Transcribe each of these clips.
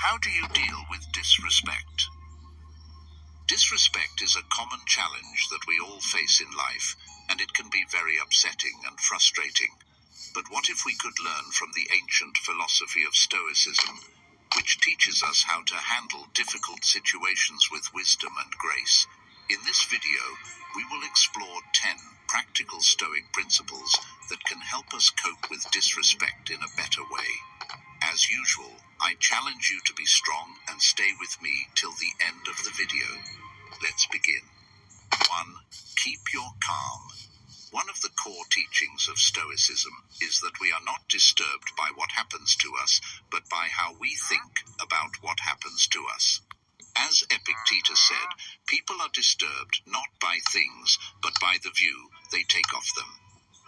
How do you deal with disrespect? Disrespect is a common challenge that we all face in life, and it can be very upsetting and frustrating. But what if we could learn from the ancient philosophy of Stoicism, which teaches us how to handle difficult situations with wisdom and grace? In this video, we will explore 10 practical Stoic principles that can help us cope with disrespect in a better way. As usual, I challenge you to be strong and stay with me till the end of the video. Let's begin. 1. Keep your calm. One of the core teachings of Stoicism is that we are not disturbed by what happens to us, but by how we think about what happens to us. As Epictetus said, people are disturbed not by things, but by the view they take of them.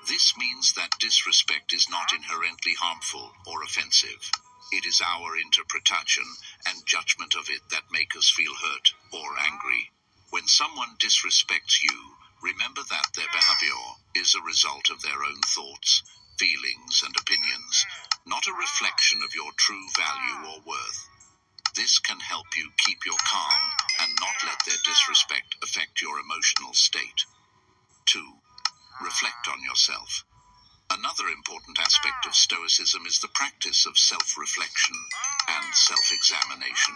This means that disrespect is not inherently harmful or offensive. It is our interpretation and judgment of it that make us feel hurt or angry. When someone disrespects you, remember that their behavior is a result of their own thoughts, feelings, and opinions, not a reflection of your true value or worth. This can help you keep your calm and not let their disrespect affect your emotional state. 2. Reflect on yourself. Another important aspect of Stoicism is the practice of self-reflection and self-examination.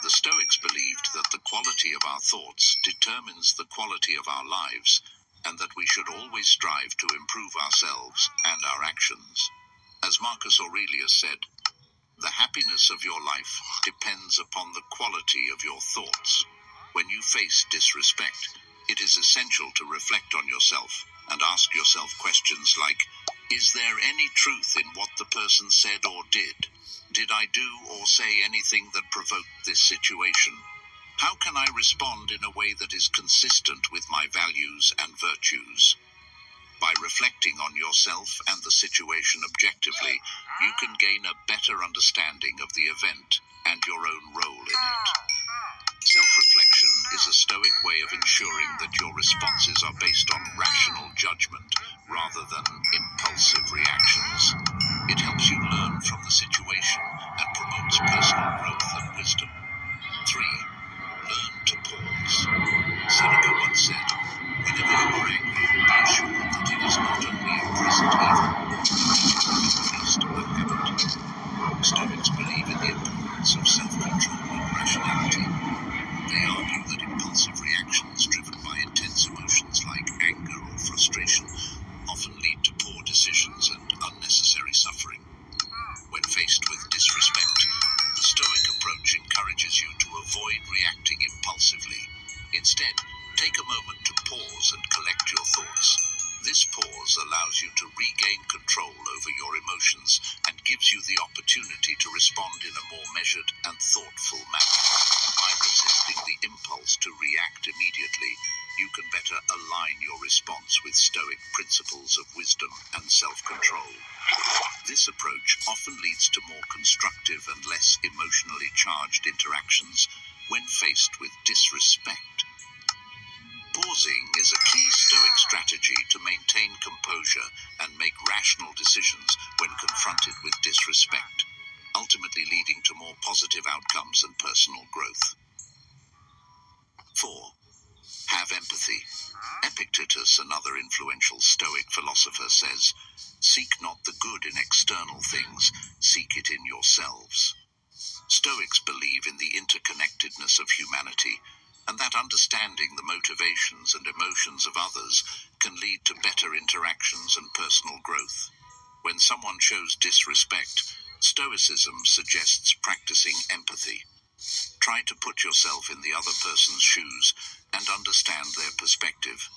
The Stoics believed that the quality of our thoughts determines the quality of our lives, and that we should always strive to improve ourselves and our actions. As Marcus Aurelius said, "The happiness of your life depends upon the quality of your thoughts." When you face disrespect, it is essential to reflect on yourself and ask yourself questions like, is there any truth in what the person said or did? Did I do or say anything that provoked this situation? How can I respond in a way that is consistent with my values and virtues? By reflecting on yourself and the situation objectively, you can gain a better understanding of the event and your own role in it. Self-reflection is a Stoic way of ensuring that your responses are based on rational judgment rather than impulsive reactions. It helps you learn from the situation and promotes personal growth and wisdom. 3. Learn to pause. Seneca once said, "Whenever you are angry, be assured that it is not only a present evil, but an increased habit." Stoics believe in the importance of self-control and rationality. They argue that impulsive reactions driven by intense emotions like anger or frustration often lead to poor decisions and unnecessary suffering. When faced with disrespect, the Stoic approach encourages you to avoid reacting impulsively. Instead, take a moment to pause and collect your thoughts. This pause allows you to regain control over your emotions and gives you the opportunity to respond in a more measured and thoughtful manner. By resisting the impulse to react immediately, you can better align your response with Stoic principles of wisdom and self-control. This approach often leads to more constructive and less emotionally charged interactions when faced with disrespect. Pausing is a key Stoic strategy to maintain composure and make rational decisions when confronted with disrespect, ultimately leading to more positive outcomes and personal growth. 4. Have empathy. Epictetus, another influential Stoic philosopher, says, "Seek not the good in external things, seek it in yourselves." Stoics believe in the interconnectedness of humanity, and that understanding the motivations and emotions of others can lead to better interactions and personal growth. When someone shows disrespect, Stoicism suggests practicing empathy. Try to put yourself in the other person's shoes and understand their perspective.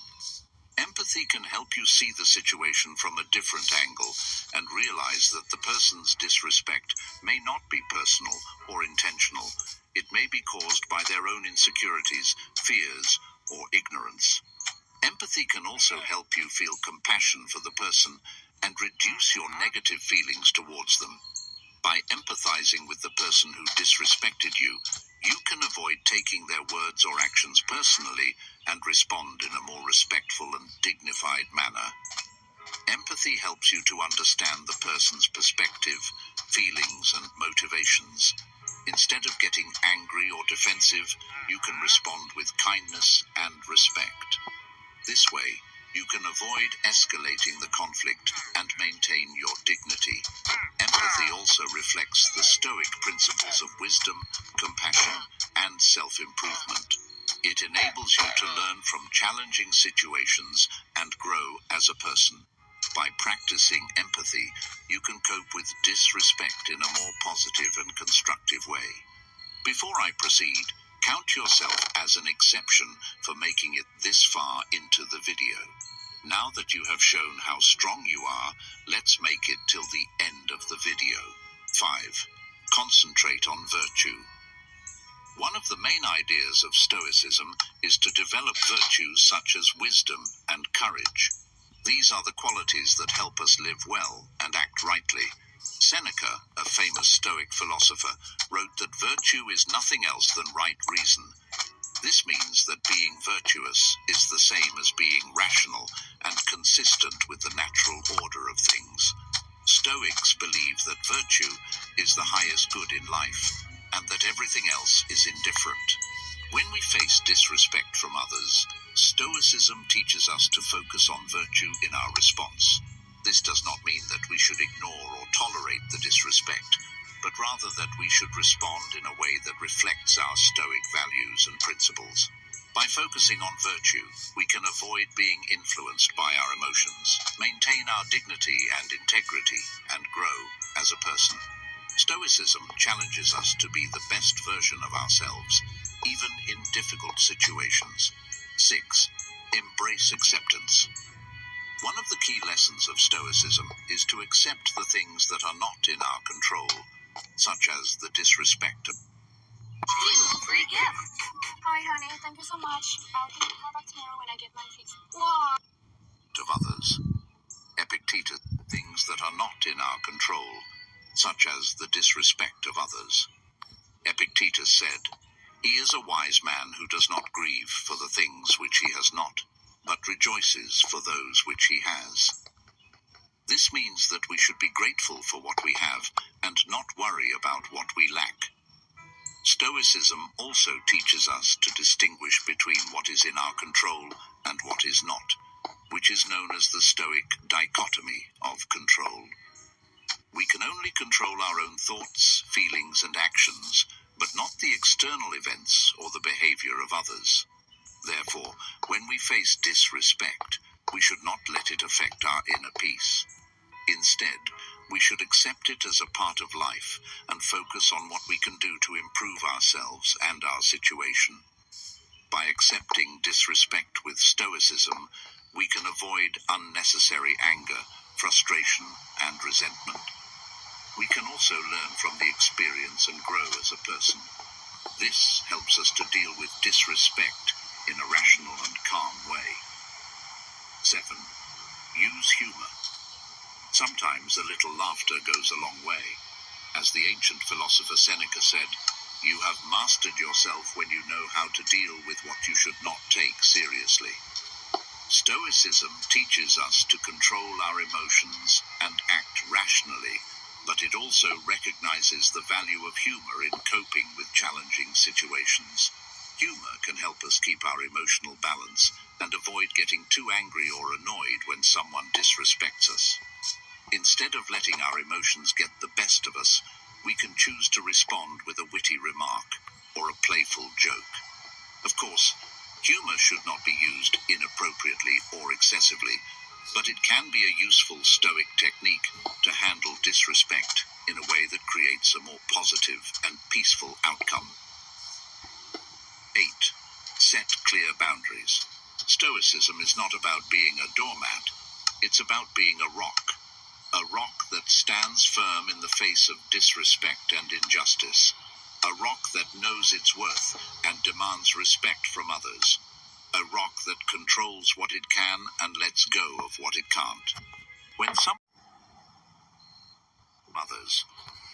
Empathy can help you see the situation from a different angle and realize that the person's disrespect may not be personal or intentional. It may be caused by their own insecurities, fears, or ignorance. Empathy can also help you feel compassion for the person and reduce your negative feelings towards them. By empathizing with the person who disrespected you, you can avoid taking their words or actions personally and respond in a more respectful and dignified manner. Empathy helps you to understand the person's perspective, feelings, and motivations. Instead of getting angry or defensive, you can respond with kindness and respect. This way, you can avoid escalating the conflict and maintain your dignity. Empathy also reflects the Stoic principles of wisdom, compassion, and self-improvement. It enables you to learn from challenging situations and grow as a person. By practicing empathy, you can cope with disrespect in a more positive and constructive way. Before I proceed, count yourself as an exception for making it this far into the video. Now that you have shown how strong you are, let's make it till the end of the video. 5. Concentrate on virtue. One of the main ideas of Stoicism is to develop virtues such as wisdom and courage. These are the qualities that help us live well and act rightly. Seneca, a famous Stoic philosopher, wrote that virtue is nothing else than right reason. This means that being virtuous is the same as being rational and consistent with the natural order of things. Stoics believe that virtue is the highest good in life, and that everything else is indifferent. When we face disrespect from others, Stoicism teaches us to focus on virtue in our response. This does not mean that we should ignore or tolerate the disrespect, but rather that we should respond in a way that reflects our Stoic values and principles. By focusing on virtue, we can avoid being influenced by our emotions, maintain our dignity and integrity, and grow as a person. Stoicism challenges us to be the best version of ourselves, even in difficult situations. 6. Embrace acceptance. One of the key lessons of Stoicism is to accept the things that are not in our control, such as the disrespect of Free gift. Hi, honey. Thank you so much. I'll give you a call back tomorrow when I get my fix. What? of others. Epictetus, things that are not in our control, such as the disrespect of others. Epictetus said, "He is a wise man who does not grieve for the things which he has not, but rejoices for those which he has." This means that we should be grateful for what we have and not worry about what we lack. Stoicism also teaches us to distinguish between what is in our control and what is not, which is known as the Stoic dichotomy of control. We can only control our own thoughts, feelings, and actions, but not the external events or the behavior of others. Therefore, when we face disrespect, we should not let it affect our inner peace. Instead, we should accept it as a part of life and focus on what we can do to improve ourselves and our situation. By accepting disrespect with stoicism, we can avoid unnecessary anger, frustration, and resentment. We can also learn from the experience and grow as a person. This helps us to deal with disrespect in a rational and calm way. 7. Use humor. Sometimes a little laughter goes a long way. As the ancient philosopher Seneca said, "You have mastered yourself when you know how to deal with what you should not take seriously." Stoicism teaches us to control our emotions and act rationally, but it also recognizes the value of humor in coping with challenging situations. Humor can help us keep our emotional balance and avoid getting too angry or annoyed when someone disrespects us. Instead of letting our emotions get the best of us, we can choose to respond with a witty remark or a playful joke. Of course, humor should not be used inappropriately or excessively, but it can be a useful Stoic technique to handle disrespect in a way that creates a more positive and peaceful outcome. 8. Set clear boundaries. Stoicism is not about being a doormat. It's about being a rock that stands firm in the face of disrespect and injustice. A rock that knows its worth and demands respect from others. A rock that controls what it can and lets go of what it can't. When some others.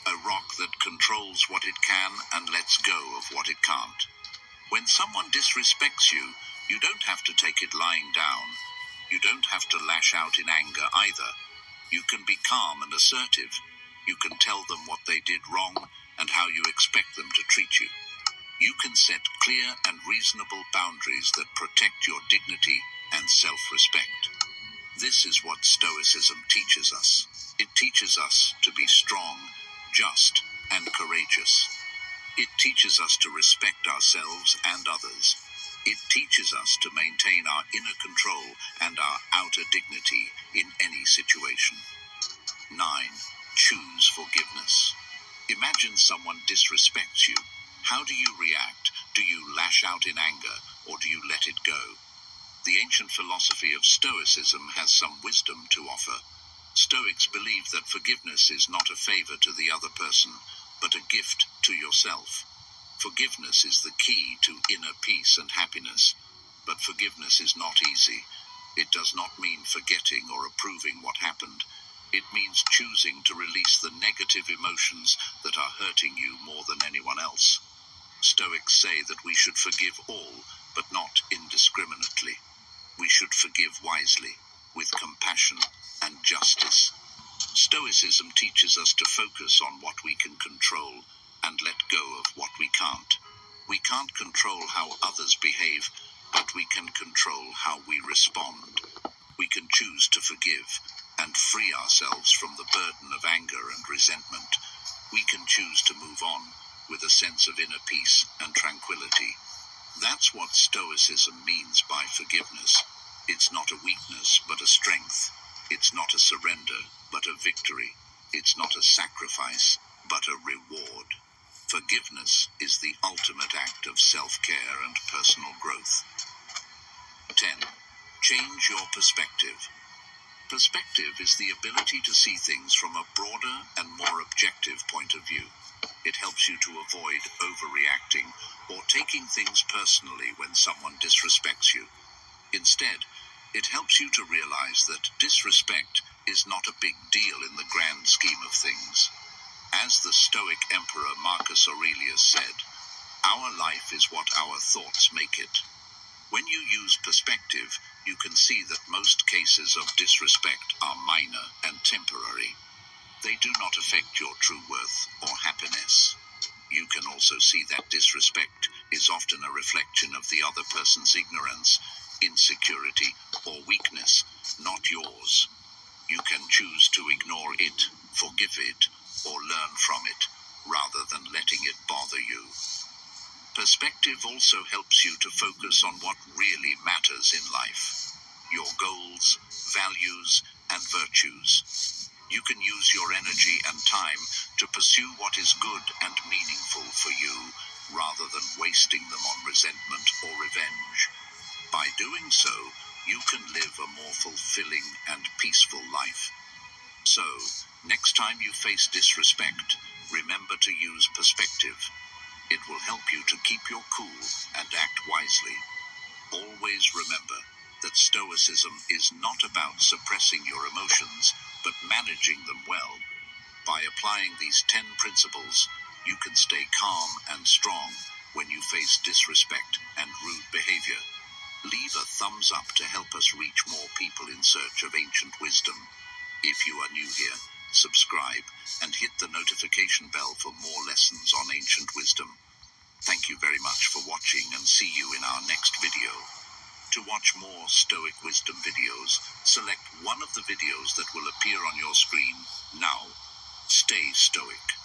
A rock that controls what it can and lets go of what it can't. When someone disrespects you, you don't have to take it lying down. You don't have to lash out in anger either. You can be calm and assertive. You can tell them what they did wrong and how you expect them to treat you. You can set clear and reasonable boundaries that protect your dignity and self-respect. This is what Stoicism teaches us. It teaches us to be strong, just, and courageous. It teaches us to respect ourselves and others. It teaches us to maintain our inner control and our outer dignity in any situation. 9. Choose forgiveness. Imagine someone disrespects you. How do you react? Do you lash out in anger, or do you let it go? The ancient philosophy of Stoicism has some wisdom to offer. Stoics believe that forgiveness is not a favor to the other person, but a gift to yourself. Forgiveness is the key to inner peace and happiness, but forgiveness is not easy. It does not mean forgetting or approving what happened. It means choosing to release the negative emotions that are hurting you more than anyone else. Stoics say that we should forgive all, but not indiscriminately. We should forgive wisely, with compassion and justice. Stoicism teaches us to focus on what we can control and let go of what we can't. We can't control how others behave, but we can control how we respond. We can choose to forgive and free ourselves from the burden of anger and resentment. We can choose to move on with a sense of inner peace and tranquility. That's what Stoicism means by forgiveness. It's not a weakness, but a strength. It's not a surrender, but a victory. It's not a sacrifice, but a reward. Forgiveness is the ultimate act of self-care and personal growth. 10. Change your perspective. Perspective is the ability to see things from a broader and more objective point of view. It helps you to avoid overreacting or taking things personally when someone disrespects you. Instead, it helps you to realize that disrespect is not a big deal in the grand scheme of things. As the Stoic Emperor Marcus Aurelius said, "Our life is what our thoughts make it." When you use perspective, you can see that most cases of disrespect are minor and temporary. They do not affect your true worth or happiness. You can also see that disrespect is often a reflection of the other person's ignorance, insecurity, or weakness, not yours. You can choose to ignore it, forgive it, or learn from it, rather than letting it bother you. Perspective also helps you to focus on what really matters in life: your goals, values, and virtues. You can use your energy and time to pursue what is good and meaningful for you, rather than wasting them on resentment or revenge. By doing so, you can live a more fulfilling and peaceful life. So, next time you face disrespect, remember to use perspective. It will help you to keep your cool and act wisely. Always remember that Stoicism is not about suppressing your emotions, but managing them well. By applying these 10 principles, you can stay calm and strong when you face disrespect and rude behavior. Leave a thumbs up to help us reach more people in search of ancient wisdom. If you are new here, subscribe and hit the notification bell for more lessons on ancient wisdom. Thank you very much for watching, and see you in our next video. To watch more Stoic wisdom videos, select one of the videos that will appear on your screen now. Stay stoic.